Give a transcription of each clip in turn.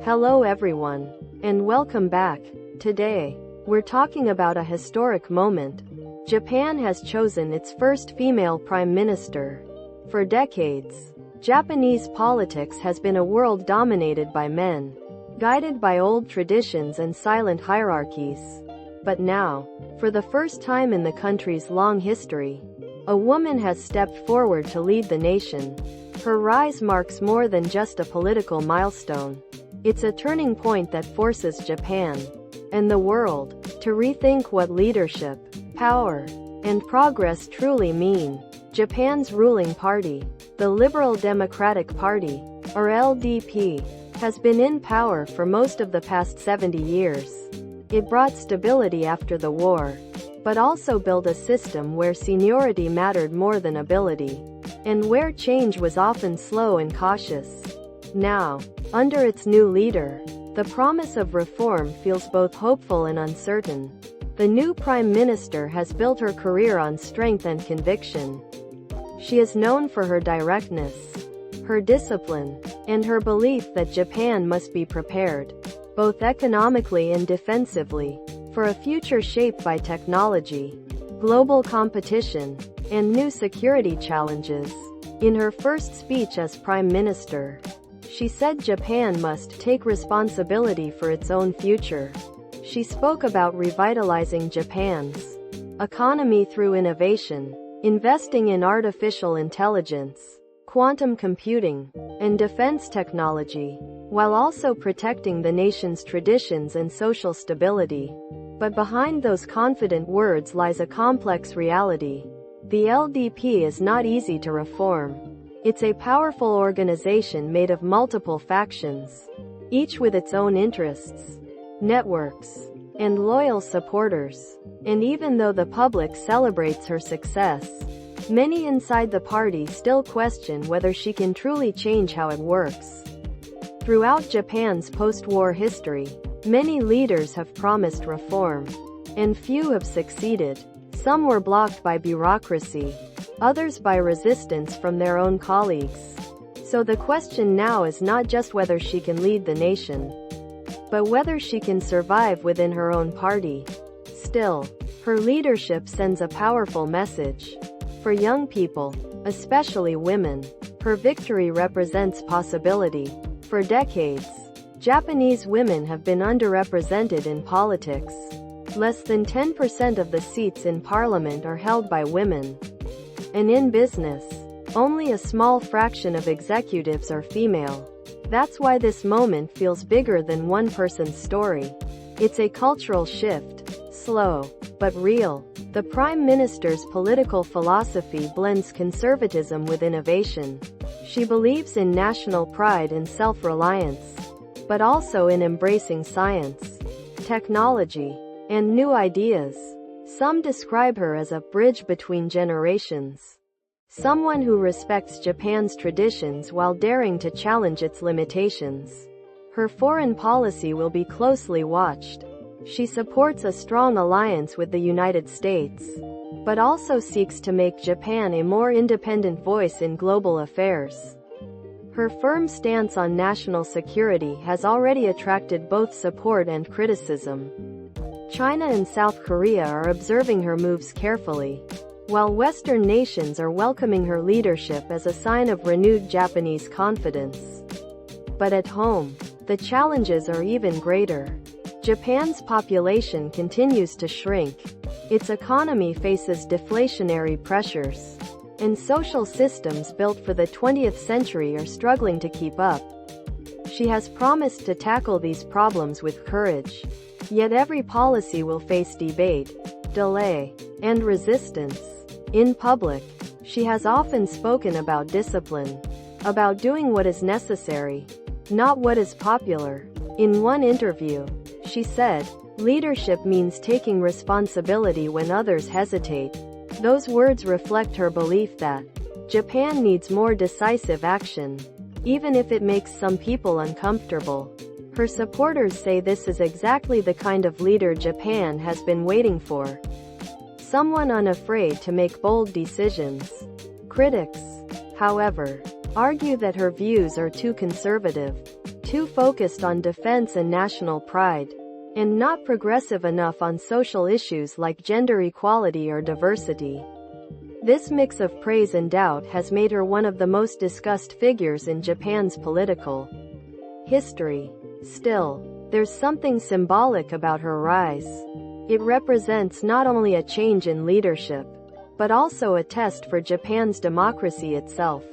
Hello everyone, and welcome back. Today, we're talking about a historic moment. Japan has chosen its first female prime minister. For decades, Japanese politics has been a world dominated by men, guided by old traditions and silent hierarchies. But now, for the first time in the country's long history, a woman has stepped forward to lead the nation. Her rise marks more than just a political milestone. It's a turning point that forces Japan and the world to rethink what leadership, power, and progress truly mean. Japan's ruling party, the Liberal Democratic Party, or LDP, has been in power for most of the past 70 years. It brought stability after the war, but also built a system where seniority mattered more than ability, and where change was often slow and cautious. Now, under its new leader, the promise of reform feels both hopeful and uncertain. The new prime minister has built her career on strength and conviction. She is known for her directness, her discipline, and her belief that Japan must be prepared, both economically and defensively, for a future shaped by technology, global competition, and new security challenges. In her first speech as prime minister, she said Japan must take responsibility for its own future. She spoke about revitalizing Japan's economy through innovation, investing in artificial intelligence, quantum computing, and defense technology, while also protecting the nation's traditions and social stability. But behind those confident words lies a complex reality. The LDP is not easy to reform. It's a powerful organization made of multiple factions, each with its own interests, networks, and loyal supporters. And even though the public celebrates her success, many inside the party still question whether she can truly change how it works. Throughout Japan's post-war history, many leaders have promised reform, and few have succeeded. Some were blocked by bureaucracy, others by resistance from their own colleagues. So the question now is not just whether she can lead the nation, but whether she can survive within her own party. Still, her leadership sends a powerful message. For young people, especially women, her victory represents possibility. For decades, Japanese women have been underrepresented in politics. Less than 10% of the seats in parliament are held by women. And in business, only a small fraction of executives are female. That's why this moment feels bigger than one person's story. It's a cultural shift, slow, but real. The Prime Minister's political philosophy blends conservatism with innovation. She believes in national pride and self-reliance, but also in embracing science, technology, and new ideas. Some describe her as a bridge between generations. Someone who respects Japan's traditions while daring to challenge its limitations. Her foreign policy will be closely watched. She supports a strong alliance with the United States, but also seeks to make Japan a more independent voice in global affairs. Her firm stance on national security has already attracted both support and criticism. China and South Korea are observing her moves carefully, while Western nations are welcoming her leadership as a sign of renewed Japanese confidence. But at home, the challenges are even greater. Japan's population continues to shrink. Its economy faces deflationary pressures, and social systems built for the 20th century are struggling to keep up. She has promised to tackle these problems with courage. Yet every policy will face debate, delay, and resistance. In public, she has often spoken about discipline, about doing what is necessary, not what is popular. In one interview, she said, "Leadership means taking responsibility when others hesitate." Those words reflect her belief that Japan needs more decisive action, even if it makes some people uncomfortable. Her supporters say this is exactly the kind of leader Japan has been waiting for. Someone unafraid to make bold decisions. Critics, however, argue that her views are too conservative, too focused on defense and national pride, and not progressive enough on social issues like gender equality or diversity. This mix of praise and doubt has made her one of the most discussed figures in Japan's political history. Still, there's something symbolic about her rise. It represents not only a change in leadership, but also a test for Japan's democracy itself.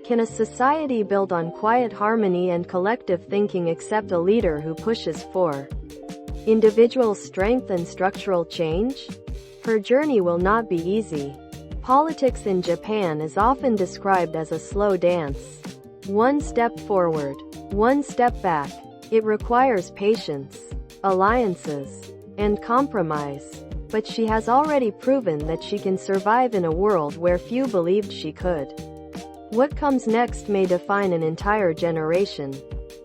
Can a society built on quiet harmony and collective thinking accept a leader who pushes for individual strength and structural change? Her journey will not be easy. Politics in Japan is often described as a slow dance. One step forward, one step back. It requires patience, alliances, and compromise. But she has already proven that she can survive in a world where few believed she could. What comes next may define an entire generation.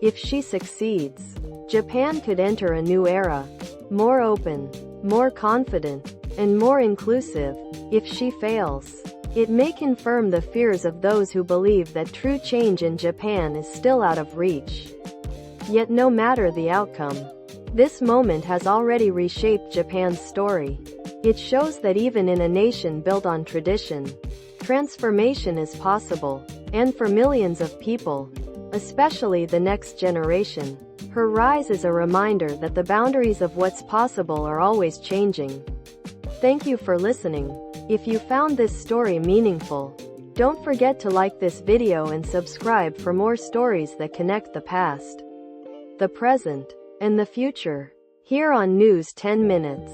If she succeeds, Japan could enter a new era, more open, more confident, and more inclusive. If she fails, it may confirm the fears of those who believe that true change in Japan is still out of reach. Yet no matter the outcome, this moment has already reshaped Japan's story. It shows that even in a nation built on tradition, transformation is possible, and for millions of people, especially the next generation. Her rise is a reminder that the boundaries of what's possible are always changing. Thank you for listening. If you found this story meaningful, don't forget to like this video and subscribe for more stories that connect the past, the present, and the future, here on News 10 Minutes.